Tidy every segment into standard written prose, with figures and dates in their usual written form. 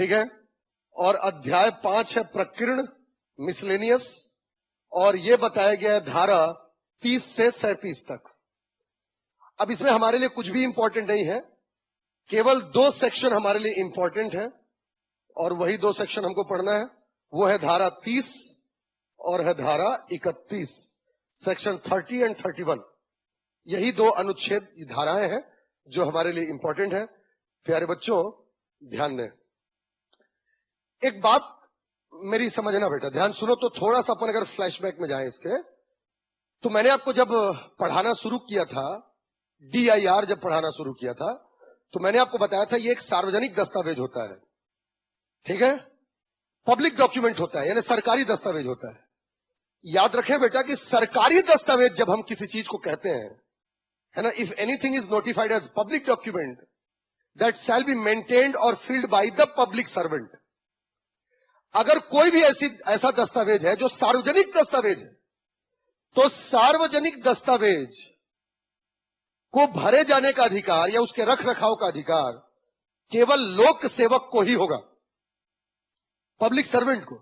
ठीक है। और अध्याय 5 है प्रकीर्ण, मिसलेनियस, और यह बताया गया है धारा 30 से 37 तक। अब इसमें हमारे लिए कुछ भी इंपॉर्टेंट नहीं है, केवल 2 सेक्शन हमारे लिए इंपॉर्टेंट है, और वही 2 सेक्शन हमको पढ़ना है। वो है धारा 30 और है धारा 31, सेक्शन 30 एंड 31। यही 2 अनुच्छेद धाराएं हैं जो हमारे लिए इंपॉर्टेंट है। प्यारे बच्चों, ध्यान दें, एक बात मेरी समझना बेटा, ध्यान सुनो। तो थोड़ा सा अपन अगर फ्लैशबैक में जाएं इसके, तो मैंने आपको जब पढ़ाना शुरू किया था, DIR जब पढ़ाना शुरू किया था, तो मैंने आपको बताया था ये एक सार्वजनिक दस्तावेज होता है, ठीक है, पब्लिक डॉक्यूमेंट होता है, यानी सरकारी दस्तावेज होता है। याद रखें बेटा कि सरकारी दस्तावेज जब हम किसी चीज को कहते हैं, है ना, if anything is notified as public document that shall be maintained और filled by the public servant. अगर कोई भी ऐसा दस्तावेज है जो सार्वजनिक दस्तावेज है, तो सार्वजनिक दस्तावेज को भरे जाने का अधिकार या उसके रख रखाव का अधिकार केवल लोक सेवक को ही होगा, पब्लिक सर्वेंट को।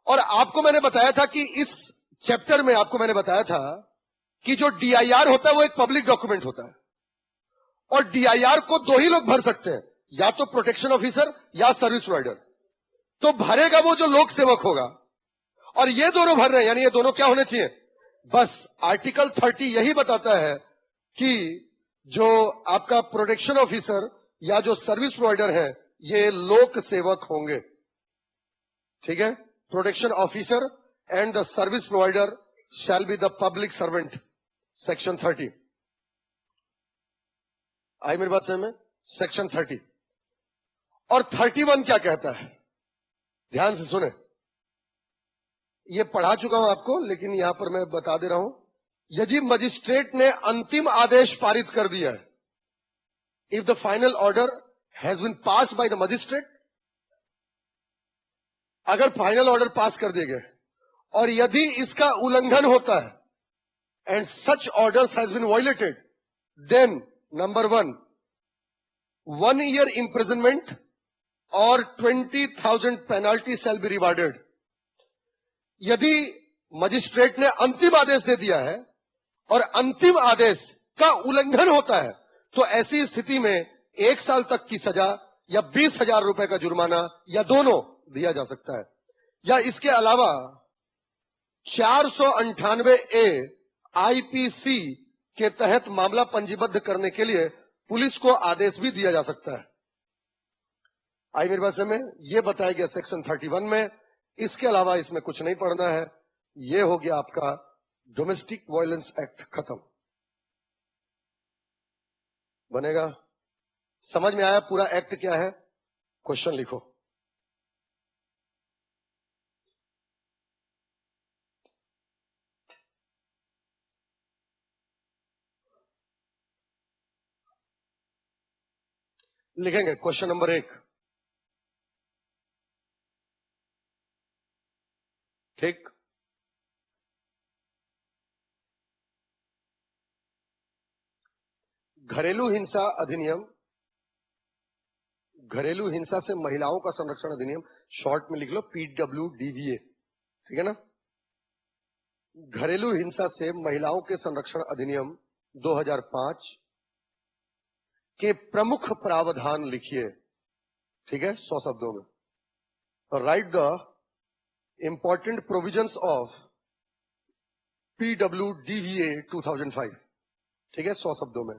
और आपको मैंने बताया था कि इस चैप्टर में आपको मैंने बताया था कि जो DIR होता है वो एक पब्लिक डॉक्यूमेंट होता है, और DIR को 2 ही लोग भर सकते हैं, या तो प्रोटेक्शन ऑफिसर या सर्विस प्रोवाइडर। तो भरेगा वो जो लोक सेवक होगा, और ये दोनों भर रहे हैं, यानी ये दोनों क्या होने चाहिए? बस आर्टिकल 30 यही बताता है कि जो आपका प्रोटेक्शन ऑफिसर या जो सर्विस प्रोवाइडर है ये लोक सेवक होंगे, ठीक है। Protection officer and the service provider shall be the public servant, section 30। आई मेरी बात समझ में? सेक्शन 30 और 31 क्या कहता है, ध्यान से सुने। ये पढ़ा चुका हूं आपको, लेकिन यहां पर मैं बता दे रहा हूं। यदि मजिस्ट्रेट ने अंतिम आदेश पारित कर दिया है, if the final order has been passed by the magistrate, अगर फाइनल ऑर्डर पास कर दिए गए और यदि इसका उल्लंघन होता है and such orders has been violated, then number 1 year imprisonment और 20,000 पेनाल्टी शैल बी रिवार्डेड। यदि मजिस्ट्रेट ने अंतिम आदेश दे दिया है और अंतिम आदेश का उल्लंघन होता है, तो ऐसी स्थिति में 1 साल तक की सजा या 20,000 रुपए का जुर्माना या दोनों दिया जा सकता है। या इसके अलावा 498A IPC के तहत मामला पंजीबद्ध करने के लिए पुलिस को आदेश भी दिया जा सकता है। आई मेरी बात समझ में? यह बताया गया सेक्शन 31 में। इसके अलावा इसमें कुछ नहीं पढ़ना है। यह हो गया आपका डोमेस्टिक वायलेंस एक्ट खत्म। बनेगा? समझ में आया पूरा एक्ट क्या है? क्वेश्चन लिखो। लिखेंगे क्वेश्चन नंबर 1, ठीक। घरेलू हिंसा अधिनियम, घरेलू हिंसा से महिलाओं का संरक्षण अधिनियम, शॉर्ट में लिख लो PWDVA, ठीक है ना। घरेलू हिंसा से महिलाओं के संरक्षण अधिनियम 2005 के प्रमुख प्रावधान लिखिए, ठीक है, 100 शब्दों में। Right the important provisions of PWDVA 2005, ठीक है, 100 शब्दों में।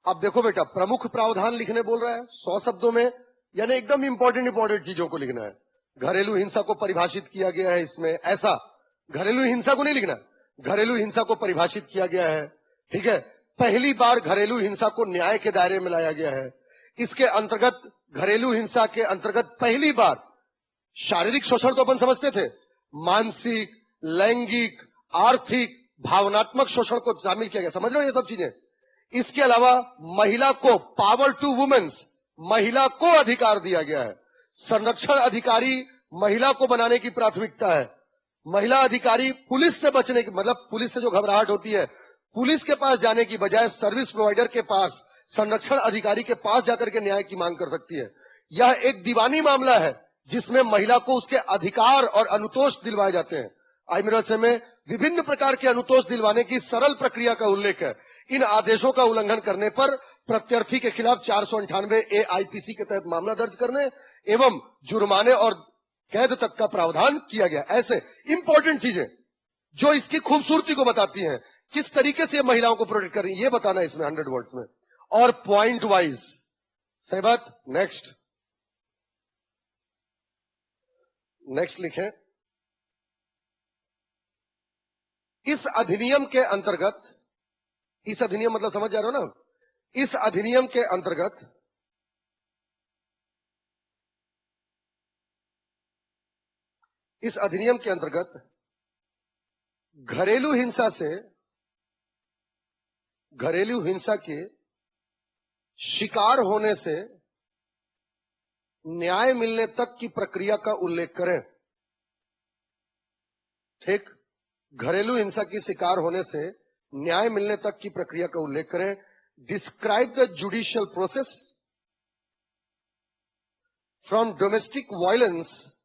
अब देखो बेटा, प्रमुख प्रावधान लिखने बोल रहा है 100 शब्दों में, यानी एकदम इंपॉर्टेंट चीजों को लिखना है। घरेलू हिंसा को परिभाषित किया गया है इसमें, ऐसा घरेलू हिंसा को नहीं लिखना, घरेलू हिंसा को परिभाषित किया गया है, ठीक है। पहली बार घरेलू हिंसा को न्याय के दायरे में लाया गया है। इसके अंतर्गत, घरेलू हिंसा के अंतर्गत पहली बार शारीरिक शोषण तो अपन समझते थे, मानसिक, लैंगिक, आर्थिक, भावनात्मक शोषण को शामिल किया गया। समझ रहे हो ये सब चीजें? इसके अलावा महिला को, पावर टू वुमेन्स, महिला को अधिकार दिया गया है। संरक्षण अधिकारी महिला को बनाने की प्राथमिकता है। महिला अधिकारी पुलिस से बचने की, मतलब पुलिस से जो घबराहट होती है, पुलिस के पास जाने की बजाय सर्विस प्रोवाइडर के पास, संरक्षण अधिकारी के पास जाकर के न्याय की मांग कर सकती है। यह एक दीवानी मामला है जिसमें महिला को उसके अधिकार और अनुतोष दिलवाए जाते हैं। आईमिरसे में विभिन्न प्रकार के अनुतोष दिलवाने की सरल प्रक्रिया का उल्लेख है। इन आदेशों का उल्लंघन करने पर प्रत्यर्थी के खिलाफ 498 आईपीसी के तहत मामला दर्ज करने एवं जुर्माने और कैद तक का प्रावधान किया गया। ऐसे इंपॉर्टेंट चीजें जो इसकी खूबसूरती को बताती हैं, किस तरीके से महिलाओं को प्रोटेक्ट कर रही है, ये बताना है इसमें 100 वर्ड्स में और पॉइंट वाइज। सही बात। नेक्स्ट लिखें। इस अधिनियम के अंतर्गत, इस अधिनियम मतलब समझ जा रहे हो ना, इस अधिनियम के अंतर्गत घरेलू हिंसा के शिकार होने से न्याय मिलने तक की प्रक्रिया का उल्लेख करें। ठीक, घरेलू हिंसा की शिकार होने से न्याय मिलने तक की प्रक्रिया का उल्लेख करें। Describe the judicial process from domestic violence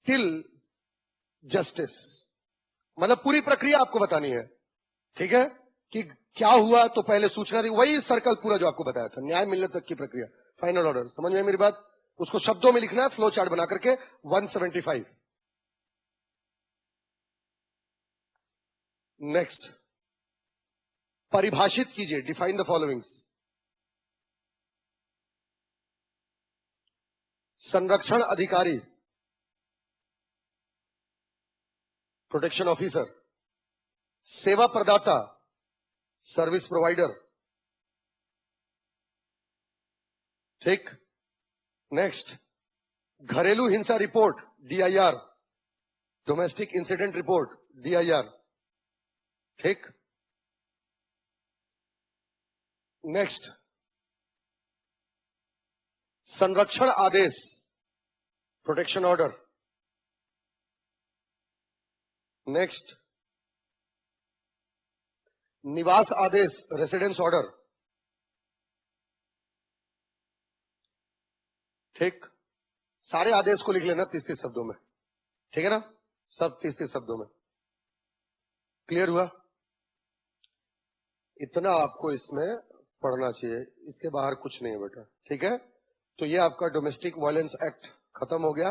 till justice. मतलब पूरी प्रक्रिया आपको बतानी है। ठीक है, कि क्या हुआ तो पहले सूचना दी, वही सर्कल पूरा जो आपको बताया था, न्याय मिलने तक की प्रक्रिया, फाइनल ऑर्डर। समझ में मेरी बात? उसको शब्दों में लिखना है, फ्लो चार्ट बना करके। 175। नेक्स्ट, परिभाषित कीजिए, डिफाइन द फॉलोइंग्स। संरक्षण अधिकारी, प्रोटेक्शन ऑफिसर। सेवा प्रदाता, सर्विस प्रोवाइडर। ठीक। नेक्स्ट, घरेलू हिंसा report, DIR, domestic incident report, DIR। ठीक। नेक्स्ट, संरक्षण आदेश, प्रोटेक्शन ऑर्डर। नेक्स्ट, निवास आदेश, रेसिडेंस ऑर्डर। ठीक, सारे आदेश को लिख लेना 30-30 शब्दों में। ठीक है ना, सब 30-30 शब्दों में। क्लियर हुआ? इतना आपको इसमें पढ़ना चाहिए, इसके बाहर कुछ नहीं है बेटा। ठीक है, तो ये आपका डोमेस्टिक वायलेंस एक्ट खत्म हो गया।